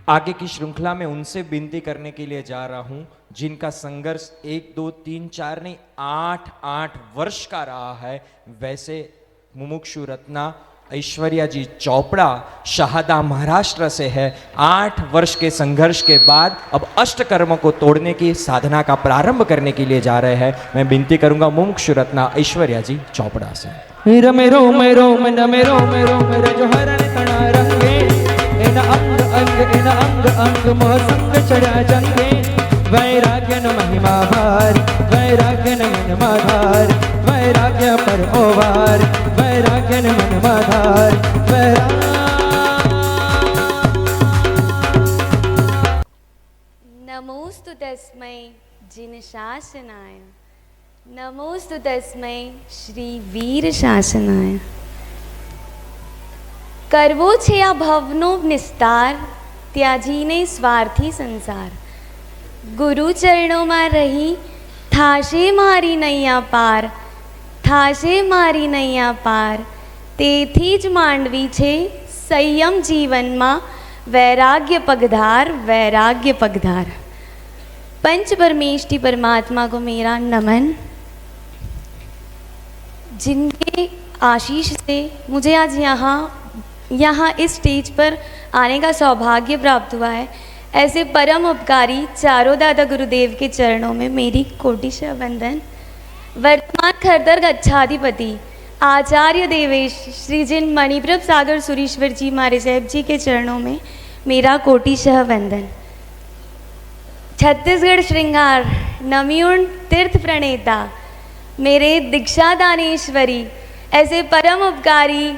आगे की श्रृंखला में उनसे विनती करने के लिए जा रहा हूं जिनका संघर्ष 1 2 3 4 नहीं 8 वर्ष का रहा है। वैसे मुमुक्षु रत्ना ऐश्वर्या जी चोपड़ा शहादा महाराष्ट्र से है। 8 वर्ष के संघर्ष के बाद अब अष्टकर्म को तोड़ने की साधना का प्रारंभ करने के लिए जा रहे हैं। मैं विनती करूंगा मुमुक्षु रत्ना ऐश्वर्या जी चोपड़ा से। रमे रोम रोम नमे रोम रोम रजो हरण तणा रंगे इन अंग अंग इन अंग अंग मोह संग चढ़ा जंगे वैराग्य न महिमा भार वैराग्य न महिमा धार वैराग्य पर ओवार वैराग्य न महिमा धार नमोस्तु तस्मै जिन शासनाय नमोस्तु तस्मै श्री वीर शासनाय। करवो छे आ भवनो निस्तार त्याजीने स्वार्थी संसार गुरु चरणों में रही थाशे मारी नैया पार थाशे मारी नैया पार तेथी ज मांडवी छे संयम जीवन में वैराग्य पगधार वैराग्य पगधार। पंच परमेष्टि परमात्मा को मेरा नमन, जिनके आशीष से मुझे आज यहाँ इस स्टेज पर आने का सौभाग्य प्राप्त हुआ है। ऐसे परम उपकारी चारों दादा गुरुदेव के चरणों में मेरी कोटिशः वंदन। वर्तमान खरदर गच्छाधिपति आचार्य देवेश श्री जिन मणिप्रभ सागर सुरीश्वर जी मारे साहेब जी के चरणों में मेरा कोटिशः वंदन। छत्तीसगढ़ श्रृंगार नवयुण तीर्थ प्रणेता मेरे दीक्षा दानेश्वरी ऐसे परम उपकारी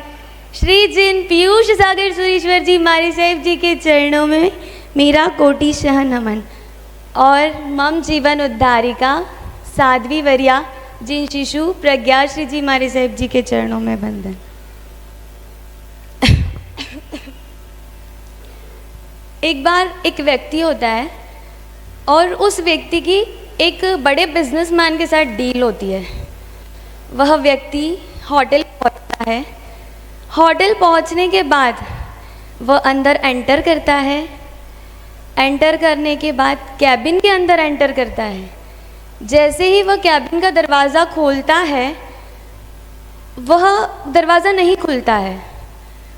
श्री जिन पीयूष सागर सुरीश्वर जी मारे साहेब जी के चरणों में मेरा कोटिशः नमन। और मम जीवन उद्धारिका साध्वी वरिया जिन शिशु प्रज्ञा श्री जी मारे साहेब जी के चरणों में वंदन। एक बार एक व्यक्ति होता है और उस व्यक्ति की एक बड़े बिजनेसमैन के साथ डील होती है। वह व्यक्ति होटल पहुंचता है। होटल पहुंचने के बाद वह अंदर एंटर करता है। एंटर करने के बाद कैबिन के अंदर एंटर करता है। जैसे ही वह कैबिन का दरवाज़ा खोलता है वह दरवाज़ा नहीं खुलता है।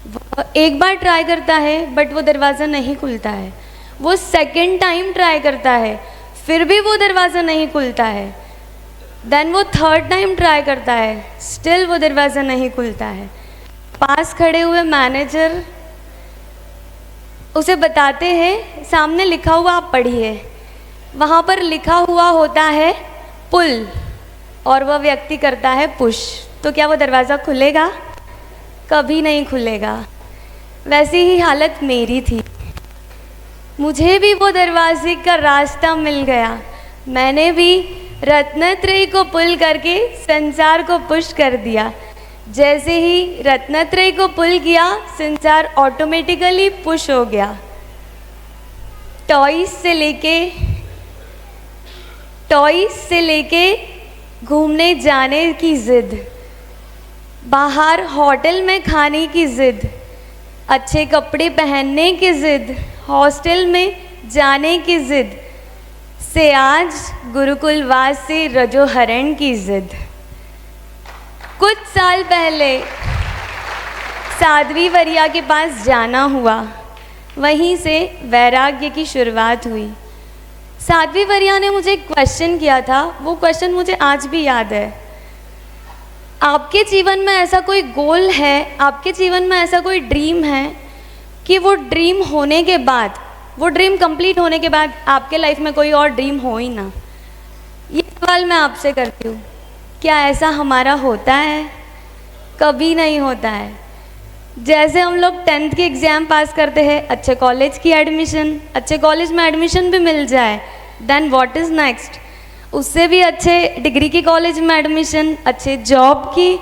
वह एक बार ट्राई करता है बट वो दरवाज़ा नहीं खुलता है। वो सेकंड टाइम ट्राई करता है फिर भी वो दरवाज़ा नहीं खुलता है। देन वो थर्ड टाइम ट्राई करता है स्टिल वो दरवाज़ा नहीं खुलता है। पास खड़े हुए मैनेजर उसे बताते हैं सामने लिखा हुआ आप पढ़िए। वहाँ पर लिखा हुआ होता है पुल और वह व्यक्ति करता है पुश। तो क्या वो दरवाज़ा खुलेगा? कभी नहीं खुलेगा। वैसी ही हालत मेरी थी। मुझे भी वो दरवाजे का रास्ता मिल गया। मैंने भी रत्नत्रयी को पुल करके संसार को पुश कर दिया। जैसे ही रत्नत्रयी को पुल किया संसार ऑटोमेटिकली पुश हो गया। टॉयज से लेके घूमने जाने की ज़िद, बाहर होटल में खाने की ज़िद, अच्छे कपड़े पहनने की ज़िद, हॉस्टल में जाने की ज़िद से आज गुरुकुलवास से रजोहरण की ज़िद। कुछ साल पहले साध्वी वरिया के पास जाना हुआ, वहीं से वैराग्य की शुरुआत हुई। साध्वी वरिया ने मुझे एक क्वेश्चन किया था, वो क्वेश्चन मुझे आज भी याद है। आपके जीवन में ऐसा कोई गोल है, आपके जीवन में ऐसा कोई ड्रीम है कि वो ड्रीम होने के बाद, वो ड्रीम कंप्लीट होने के बाद आपके लाइफ में कोई और ड्रीम हो ही ना? ये सवाल मैं आपसे करती हूँ। क्या ऐसा हमारा होता है? कभी नहीं होता है। जैसे हम लोग 10th के एग्ज़ाम पास करते हैं, अच्छे कॉलेज की एडमिशन, अच्छे कॉलेज में एडमिशन भी मिल जाए, देन व्हाट इज़ नेक्स्ट? उससे भी अच्छे डिग्री की कॉलेज में एडमिशन, अच्छे जॉब की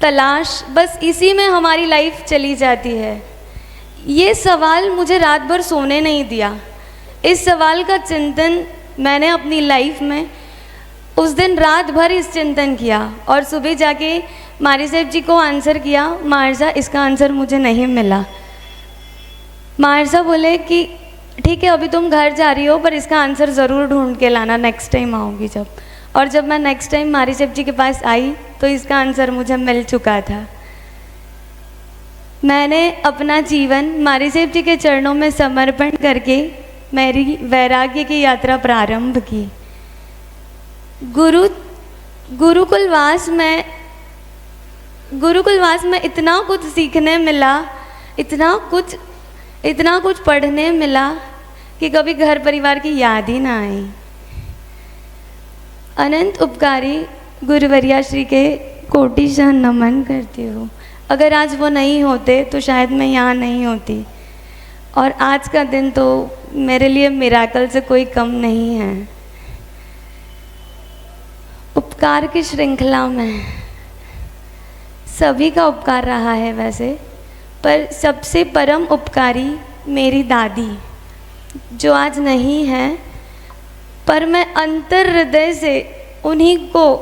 तलाश, बस इसी में हमारी लाइफ चली जाती है। ये सवाल मुझे रात भर सोने नहीं दिया। इस सवाल का चिंतन मैंने अपनी लाइफ में उस दिन रात भर इस चिंतन किया और सुबह जाके मारी साहब जी को आंसर किया, मार्जा इसका आंसर मुझे नहीं मिला। मारसा बोले कि ठीक है अभी तुम घर जा रही हो पर इसका आंसर ज़रूर ढूंढ के लाना नेक्स्ट टाइम आऊँगी जब। और जब मैं नेक्स्ट टाइम मारी सेठ जी के पास आई तो इसका आंसर मुझे मिल चुका था। मैंने अपना जीवन मारी सेठ जी के चरणों में समर्पण करके मेरी वैराग्य की यात्रा प्रारंभ की। गुरुकुलवास में इतना कुछ सीखने मिला, इतना कुछ पढ़ने मिला कि कभी घर परिवार की याद ही ना आई। अनंत उपकारी गुरुवरिया श्री के कोटिशः नमन करती हूँ। अगर आज वो नहीं होते तो शायद मैं यहाँ नहीं होती। और आज का दिन तो मेरे लिए मिराकल से कोई कम नहीं है। उपकार की श्रृंखला में सभी का उपकार रहा है वैसे, पर सबसे परम उपकारी मेरी दादी जो आज नहीं है, पर मैं अंतर हृदय से उन्हीं को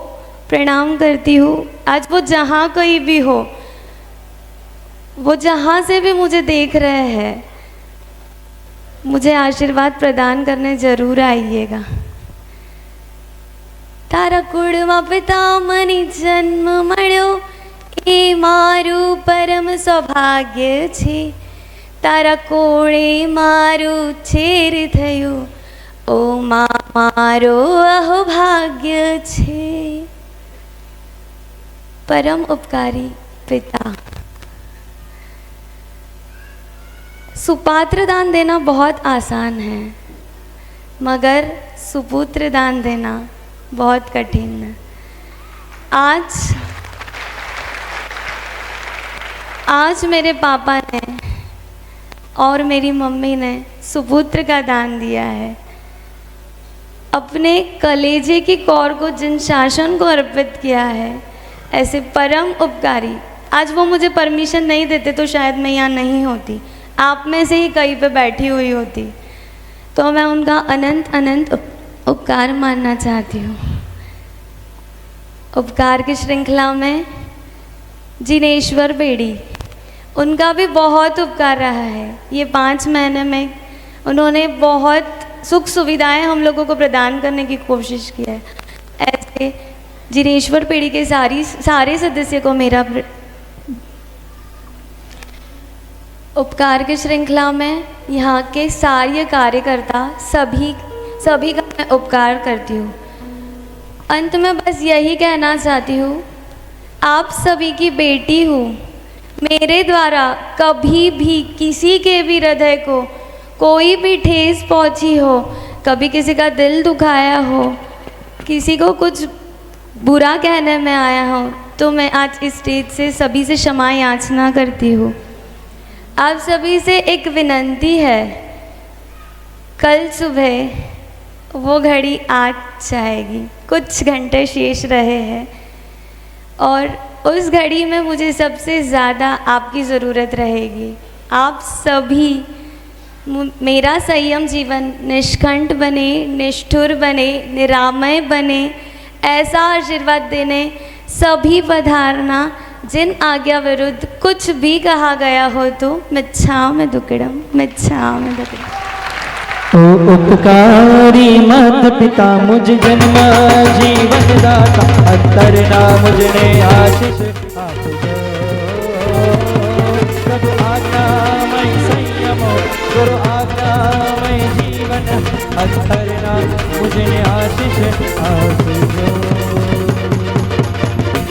प्रणाम करती हूँ। आज वो जहाँ कहीं भी हो, वो जहाँ से भी मुझे देख रहे हैं, मुझे आशीर्वाद प्रदान करने जरूर आइएगा। तारा कुळમાં पिता मनी जन्म મળ્યો એ મારું પરમ સૌભાગ્ય છે। તારા કોળે મારું છેર થયું ओ माँ मारो अहोभाग्य छे। परम उपकारी पिता। सुपात्र दान देना बहुत आसान है, मगर सुपुत्र दान देना बहुत कठिन है। आज मेरे पापा ने और मेरी मम्मी ने सुपुत्र का दान दिया है। अपने कलेजे की कौर को जिन शासन को अर्पित किया है, ऐसे परम उपकारी। आज वो मुझे परमिशन नहीं देते तो शायद मैं यहाँ नहीं होती, आप में से ही कहीं पे बैठी हुई होती। तो मैं उनका अनंत अनंत उपकार मानना चाहती हूँ। उपकार की श्रृंखला में जिनेश्वर बेड़ी, उनका भी बहुत उपकार रहा है। ये 5 महीने में उन्होंने बहुत सुख सुविधाएं हम लोगों को प्रदान करने की कोशिश की है। ऐसे जिनेश्वर पीढ़ी के सारे सदस्य को मेरा उपकार की श्रृंखला में यहाँ के सारे कार्यकर्ता सभी का मैं उपकार करती हूँ। अंत में बस यही कहना चाहती हूँ, आप सभी की बेटी हूँ। मेरे द्वारा कभी भी किसी के भी हृदय को कोई भी ठेस पहुंची हो, कभी किसी का दिल दुखाया हो, किसी को कुछ बुरा कहने में आया हो, तो मैं आज इस स्टेज से सभी से क्षमा याचना करती हूँ। आप सभी से एक विनंती है, कल सुबह वो घड़ी आ जाएगी, कुछ घंटे शेष रहे हैं और उस घड़ी में मुझे सबसे ज़्यादा आपकी ज़रूरत रहेगी। आप सभी मेरा संयम जीवन निष्कंठ बने, निष्ठुर बने, निरामय बने, ऐसा आशीर्वाद देने सभी पधारना। जिन आज्ञा विरुद्ध कुछ भी कहा गया हो तो मिच्छामि दुक्कडम, मिच्छामि दुक्कडम। ओ उपकारी माता पिता मुझ जन्म जीवन दाता, अंतरना मुझने आशीष प्रभु आज्ञामय संयम, गुरु आज्ञामय जीवन, अंतरना मुझने आशीष